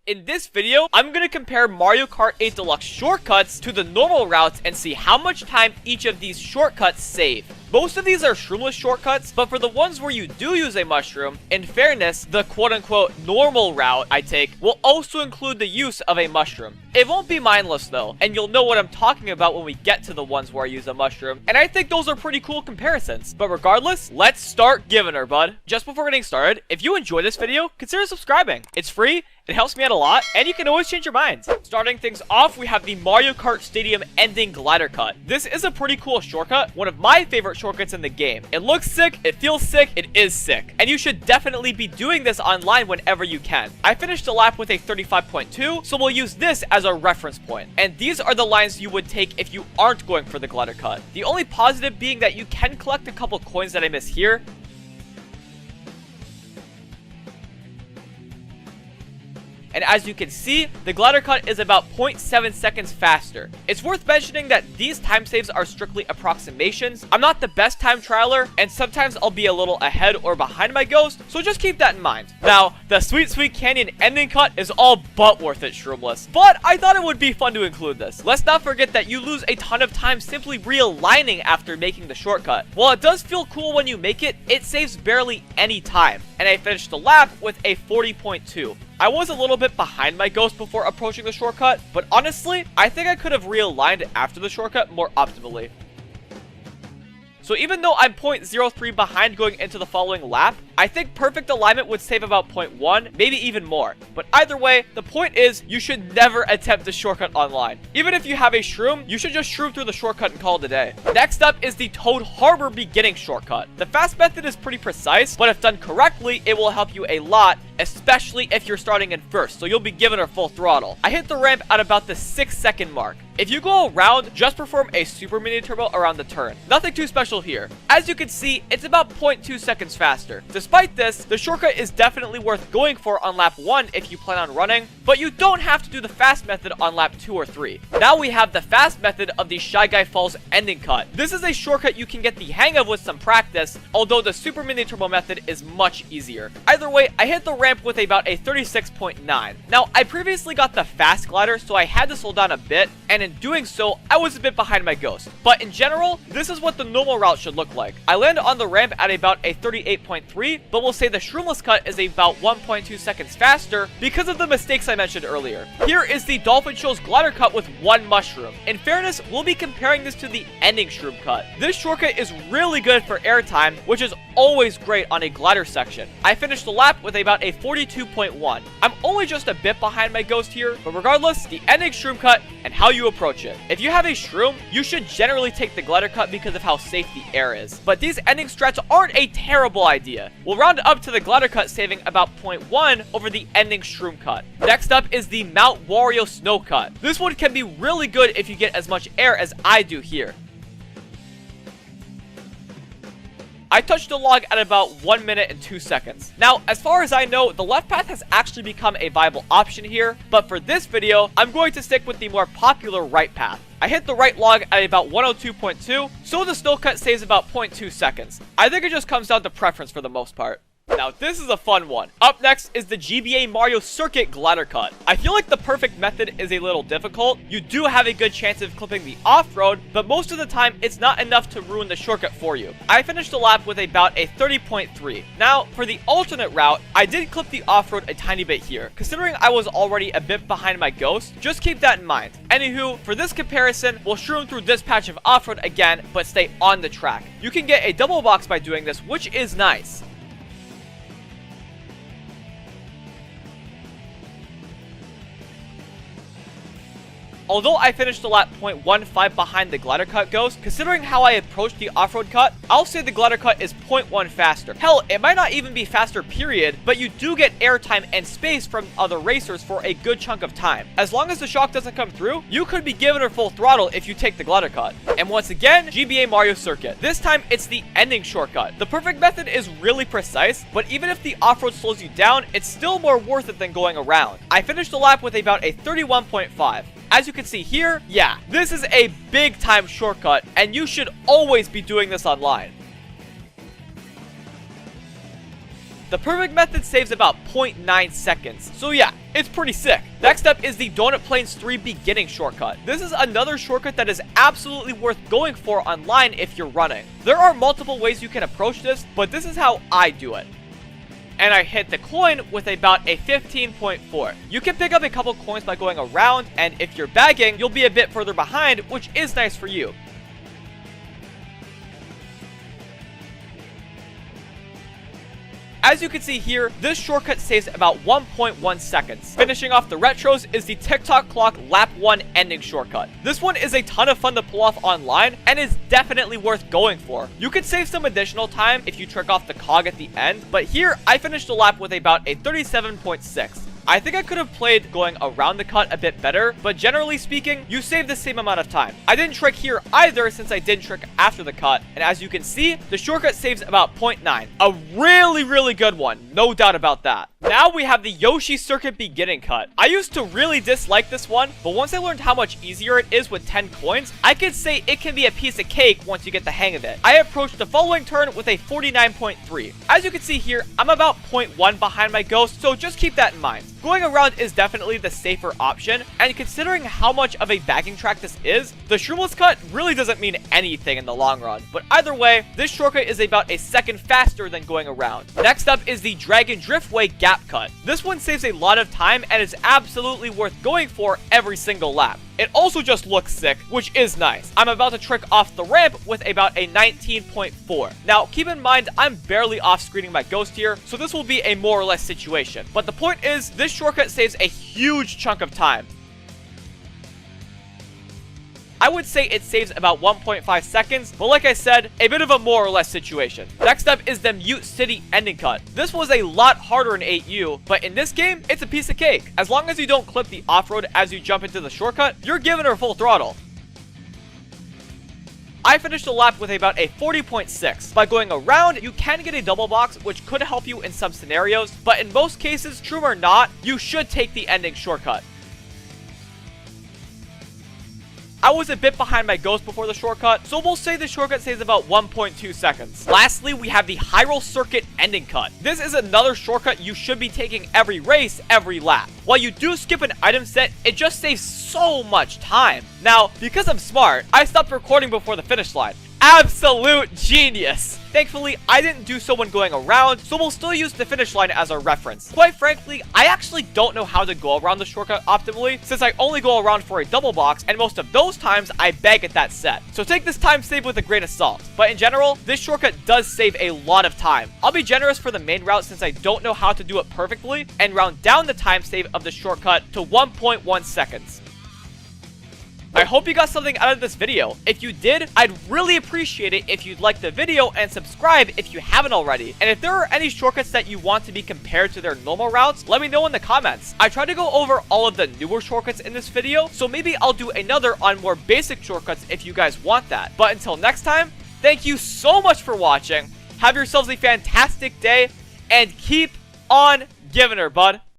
In this video, I'm going to compare Mario Kart 8 Deluxe shortcuts to the normal routes and see how much time each of these shortcuts save. Most of these are shroomless shortcuts, but for the ones where you do use a mushroom, in fairness, the quote-unquote normal route I take will also include the use of a mushroom. It won't be mindless though, and you'll know what I'm talking about when we get to the ones where I use a mushroom, and I think those are pretty cool comparisons. But regardless, let's start giving her, bud. Just before getting started, if you enjoy this video, consider subscribing. It's free, it helps me out a lot, and you can always change your minds. Starting things off, we have the Mario Kart Stadium ending glider cut. This is a pretty cool shortcut, one of my favorite shortcuts in the game. It looks sick, it feels sick, it is sick. And you should definitely be doing this online whenever you can. I finished the lap with a 35.2, so we'll use this as a reference point. And these are the lines you would take if you aren't going for the glider cut. The only positive being that you can collect a couple coins that I miss here. And as you can see, the glider cut is about 0.7 seconds faster. It's worth mentioning that these time saves are strictly approximations. I'm not the best time trialer, and sometimes I'll be a little ahead or behind my ghost, so just keep that in mind. Now, the Sweet Sweet Canyon ending cut is all but worth it shroomless, but I thought it would be fun to include this. Let's not forget that you lose a ton of time simply realigning after making the shortcut. While it does feel cool when you make it, it saves barely any time, and I finished the lap with a 40.2. I was a little bit behind my ghost before approaching the shortcut, but honestly, I think I could have realigned after the shortcut more optimally. So even though I'm 0.03 behind going into the following lap, I think perfect alignment would save about 0.1, maybe even more. But either way, the point is, you should never attempt the shortcut online. Even if you have a shroom, you should just shroom through the shortcut and call it a day. Next up is the Toad Harbor beginning shortcut. The fast method is pretty precise, but if done correctly, it will help you a lot, especially if you're starting in first, so you'll be giving her full throttle. I hit the ramp at about the 6-second mark. If you go around, just perform a super mini turbo around the turn. Nothing too special here. As you can see, it's about 0.2 seconds faster. Despite this, the shortcut is definitely worth going for on lap 1 if you plan on running, but you don't have to do the fast method on lap 2 or 3. Now we have the fast method of the Shy Guy Falls ending cut. This is a shortcut you can get the hang of with some practice, although the super mini turbo method is much easier. Either way, I hit the ramp with about a 36.9. Now, I previously got the fast glider, so I had to slow down a bit, and in doing so, I was a bit behind my ghost. But in general, this is what the normal route should look like. I land on the ramp at about a 38.3, but we'll say the shroomless cut is about 1.2 seconds faster because of the mistakes I mentioned earlier. Here is the Dolphin Show's glider cut with one mushroom. In fairness, we'll be comparing this to the ending shroom cut. This shortcut is really good for airtime, which is always great on a glider section. I finished the lap with about a 42.1. I'm only just a bit behind my ghost here, but regardless, the ending shroom cut and how you approach it. If you have a shroom, you should generally take the glider cut because of how safe the air is. But these ending strats aren't a terrible idea. We'll round up to the glider cut saving about 0.1 over the ending shroom cut. Next up is the Mount Wario snow cut. This one can be really good if you get as much air as I do here. I touched the log at about 1 minute and 2 seconds. Now, as far as I know, the left path has actually become a viable option here, but for this video, I'm going to stick with the more popular right path. I hit the right log at about 102.2, so the snow cut saves about 0.2 seconds. I think it just comes down to preference for the most part. Now, this is a fun one. Up next is the GBA Mario Circuit glider cut. I feel like the perfect method is a little difficult. You do have a good chance of clipping the off-road, but most of the time, it's not enough to ruin the shortcut for you. I finished the lap with about a 30.3. Now, for the alternate route, I did clip the off-road a tiny bit here. Considering I was already a bit behind my ghost, just keep that in mind. Anywho, for this comparison, we'll shroom through this patch of off-road again, but stay on the track. You can get a double box by doing this, which is nice. Although I finished the lap 0.15 behind the glider cut ghost, considering how I approached the off-road cut, I'll say the glider cut is 0.1 faster. Hell, it might not even be faster period, but you do get airtime and space from other racers for a good chunk of time. As long as the shock doesn't come through, you could be giving her full throttle if you take the glider cut. And once again, GBA Mario Circuit. This time, it's the ending shortcut. The perfect method is really precise, but even if the off-road slows you down, it's still more worth it than going around. I finished the lap with about a 31.5. As you can see here, yeah, this is a big time shortcut, and you should always be doing this online. The perfect method saves about 0.9 seconds. So yeah, it's pretty sick. Next up is the Donut Plains 3 beginning shortcut. This is another shortcut that is absolutely worth going for online if you're running. There are multiple ways you can approach this, but this is how I do it. And I hit the coin with about a 15.4. You can pick up a couple coins by going around, and if you're bagging, you'll be a bit further behind, which is nice for you. As you can see here, this shortcut saves about 1.1 seconds. Finishing off the retros is the TikTok clock lap 1 ending shortcut. This one is a ton of fun to pull off online and is definitely worth going for. You could save some additional time if you trick off the cog at the end, but here I finished the lap with about a 37.6. I think I could have played going around the cut a bit better, but generally speaking, you save the same amount of time. I didn't trick here either since I didn't trick after the cut, and as you can see, the shortcut saves about 0.9. A really good one, no doubt about that. Now we have the Yoshi Circuit beginning cut. I used to really dislike this one, but once I learned how much easier it is with 10 coins, I could say it can be a piece of cake once you get the hang of it. I approached the following turn with a 49.3. As you can see here, I'm about 0.1 behind my ghost, so just keep that in mind. Going around is definitely the safer option, and considering how much of a bagging track this is, the shroomless cut really doesn't mean anything in the long run. But either way, this shortcut is about a second faster than going around. Next up is the Dragon Driftway Gap Cut. This one saves a lot of time and is absolutely worth going for every single lap. It also just looks sick, which is nice. I'm about to trick off the ramp with about a 19.4. Now, keep in mind, I'm barely off-screening my ghost here, so this will be a more or less situation. But the point is, this shortcut saves a huge chunk of time. I would say it saves about 1.5 seconds, but like I said, a bit of a more or less situation. Next up is the Mute City ending cut. This was a lot harder in 8U, but in this game, it's a piece of cake. As long as you don't clip the off-road as you jump into the shortcut, you're giving her full throttle. I finished the lap with about a 40.6. By going around, you can get a double box, which could help you in some scenarios, but in most cases, true or not, you should take the ending shortcut. I was a bit behind my ghost before the shortcut, so we'll say the shortcut saves about 1.2 seconds. Lastly, we have the Hyrule Circuit ending cut. This is another shortcut you should be taking every race, every lap. While you do skip an item set, it just saves so much time. Now, because I'm smart, I stopped recording before the finish line. Absolute genius! Thankfully, I didn't do so when going around, so we'll still use the finish line as our reference. Quite frankly, I actually don't know how to go around the shortcut optimally, since I only go around for a double box, and most of those times, I bag at that set. So take this time save with a grain of salt. But in general, this shortcut does save a lot of time. I'll be generous for the main route since I don't know how to do it perfectly, and round down the time save of the shortcut to 1.1 seconds. I hope you got something out of this video. If you did, I'd really appreciate it if you'd like the video and subscribe if you haven't already. And if there are any shortcuts that you want to be compared to their normal routes, let me know in the comments. I tried to go over all of the newer shortcuts in this video, so maybe I'll do another on more basic shortcuts if you guys want that. But until next time, thank you so much for watching. Have yourselves a fantastic day, and keep on giving her, bud.